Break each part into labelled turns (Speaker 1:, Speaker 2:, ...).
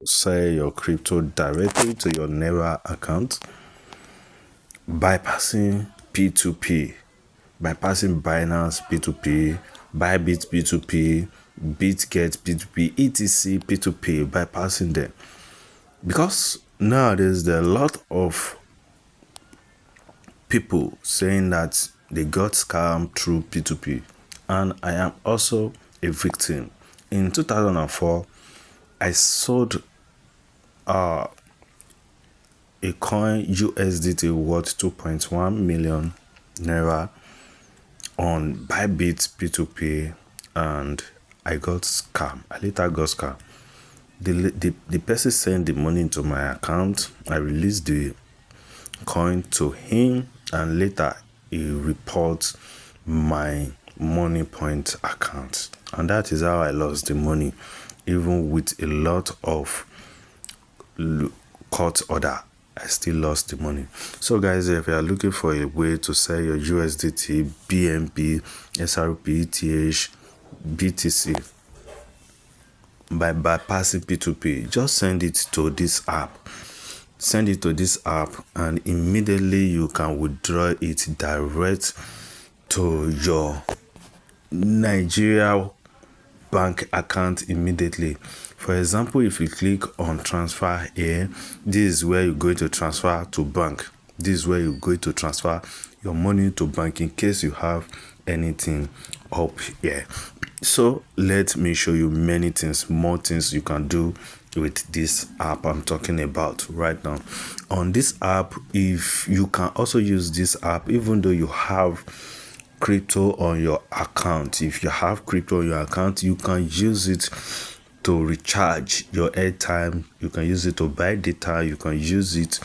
Speaker 1: sell your crypto directly to your Naira account, bypassing P2P, bypassing Binance P2P, Bybit P2P, BitGet P2P, etc. P2P, bypassing them. Because nowadays there are a lot of people saying that they got scammed through P2P, and I am also a victim. In 2004, I sold a coin USDT worth 2.1 million Naira on Bybit P2P, and I got scammed. I later got scammed. The person sent the money into my account. I released the coin to him, and later he reports my money point account, and that is how I lost the money, even with a lot of court order. I still lost the money. So guys, if you are looking for a way to sell your USDT, BNB, SRP, ETH, BTC by bypassing P2P, just send it to this app. Send it to this app, and immediately you can withdraw it direct to your Nigeria bank account immediately. For example, if you click on transfer here, this is where you're going to transfer to bank. This is where you're going to transfer your money to bank in case you have anything up here. So let me show you many things, more things you can do with this app I'm talking about right now. On this app, if you can also use this app even though you have crypto on your account. If you have crypto on your account, you can use it to recharge your airtime. You can use it to buy data. You can use it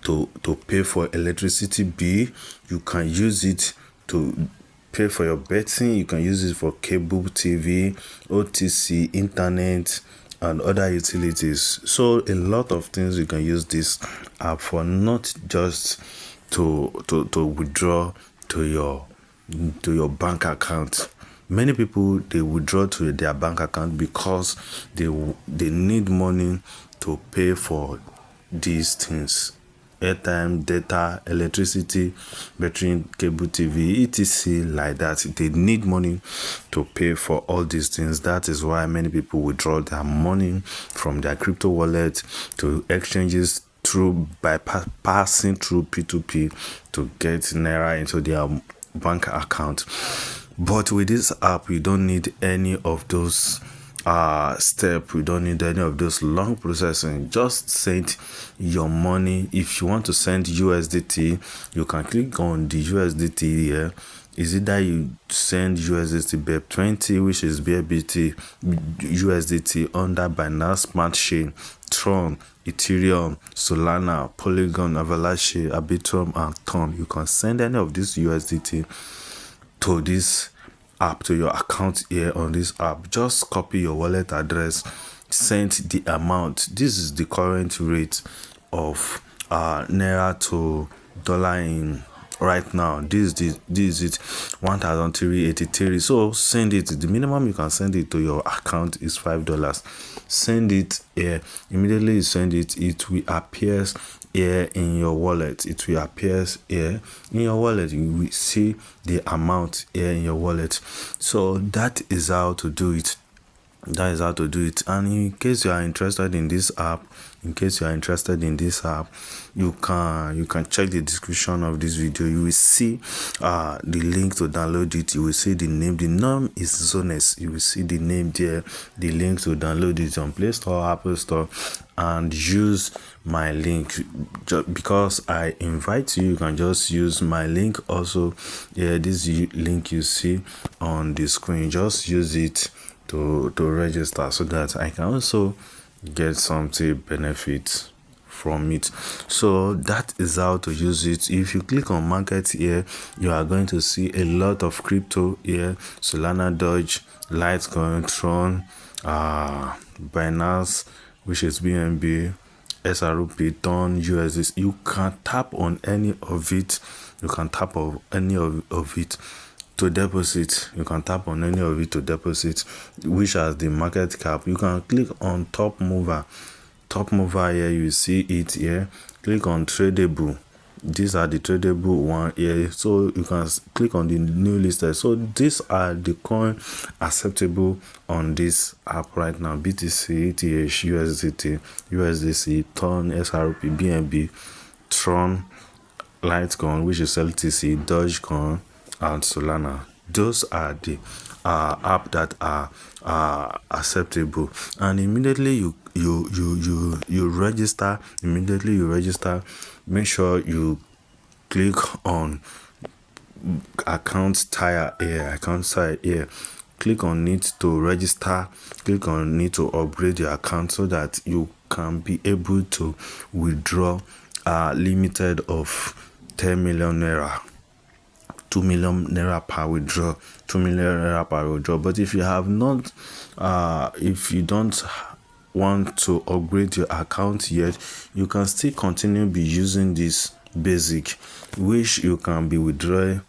Speaker 1: to pay for electricity bill. You can use it to pay for your betting. You can use it for cable TV, OTC, internet, and other utilities. So a lot of things you can use this app for, not just to withdraw to your bank account. Many people, they withdraw to their bank account because they need money to pay for these things: airtime, data, electricity, battery, cable TV, etc. like that. They need money to pay for all these things. That is why many people withdraw their money from their crypto wallet to exchanges by passing through P2P to get Naira into their bank account. But with this app, you don't need any of those step. You don't need any of those long processing. Just send your money. If you want to send USDT, you can click on the USDT here. Is it that you send USDT BEP20, which is BFBT USDT under Binance Smart Chain, Tron, Ethereum, Solana, Polygon, Avalanche, Arbitrum, and Ton. You can send any of this USDT to this app, to your account here on this app. Just copy your wallet address, send the amount. This is the current rate of Naira to dollar in right now. This is it, 1,383. So send it. The minimum you can send it to your account is $5. Send it here. Immediately you send it, it will appear here in your wallet. It will appear here in your wallet. You will see the amount here in your wallet. So that is how to do it. That is how to do it. And in case you are interested in this app, you can check the description of this video. You will see the link to download it. You will see the name. The name is ZoneX. You will see the name there, the link to download it on Play Store, Apple Store, and use my link. Just because I invite you, you can just use my link also. Yeah, this link you see on the screen, just use it to register so that I can also get something benefit from it. So that is how to use it. If you click on market here, you are going to see a lot of crypto here: Solana, Doge, Litecoin, Tron, Binance, which is BNB, SRP, Ton, USD. You can tap on any of it. You can tap on any of it to deposit. You can tap on any of it to deposit, which has the market cap. You can click on top mover here, you see it here. Click on tradable. These are the tradable one here, so you can click on the new listed. So these are the coin acceptable on this app right now: BTC, ETH, USDT, USDC, TON, SRP, BNB, Tron, Litecoin, which is LTC, Dogecoin, and Solana. Those are the app that are acceptable, and immediately you register. Make sure you click on account tire here. Click on it to register. Click on it to upgrade your account so that you can be able to withdraw limited of 10 million naira, 2 million naira per withdraw, 2 million naira per withdraw. But if you have not, if you don't want to upgrade your account yet, you can still continue be using this basic, which you can be withdrawing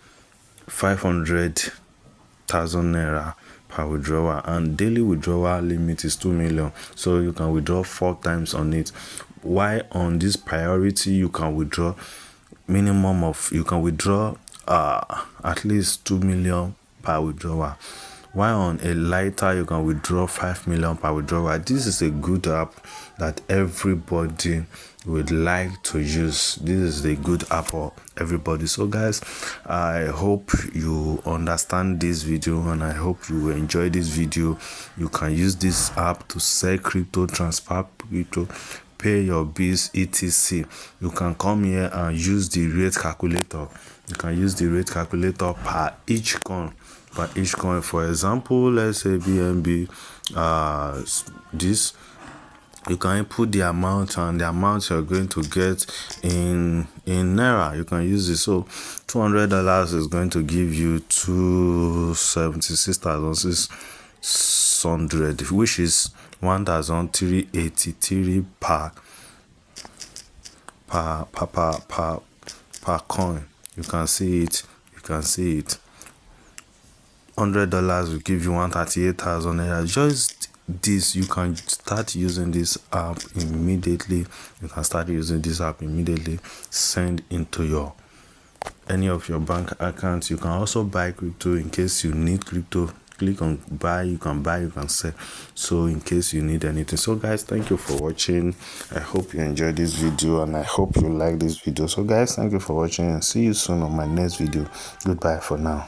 Speaker 1: 500,000 naira per withdrawal, and daily withdrawal limit is 2 million, so you can withdraw 4 times on it. While on this priority, you can withdraw at least 2 million per withdrawal. While on a lighter, you can withdraw 5 million per withdrawal. This is a good app that everybody would like to use. This is a good app for everybody. So guys, I hope you understand this video, and I hope you enjoy this video. You can use this app to sell crypto, transfer crypto, pay your bills, etc. You can come here and use the rate calculator. You can use the rate calculator per each coin. For example, let's say BNB, this, you can input the amount, and the amount you're going to get in Naira. You can use it. So $200 is going to give you 276,600, which is 1,383 per coin. You can see it. $100 will give you 138,000 naira. Just this, you can start using this app immediately. Send into your any of your bank accounts. You can also buy crypto in case you need crypto. Click on buy. You can sell. So in case you need anything. So guys, thank you for watching. I hope you enjoyed this video, and I hope you like this video. So guys, thank you for watching, and see you soon on my next video. Goodbye for now.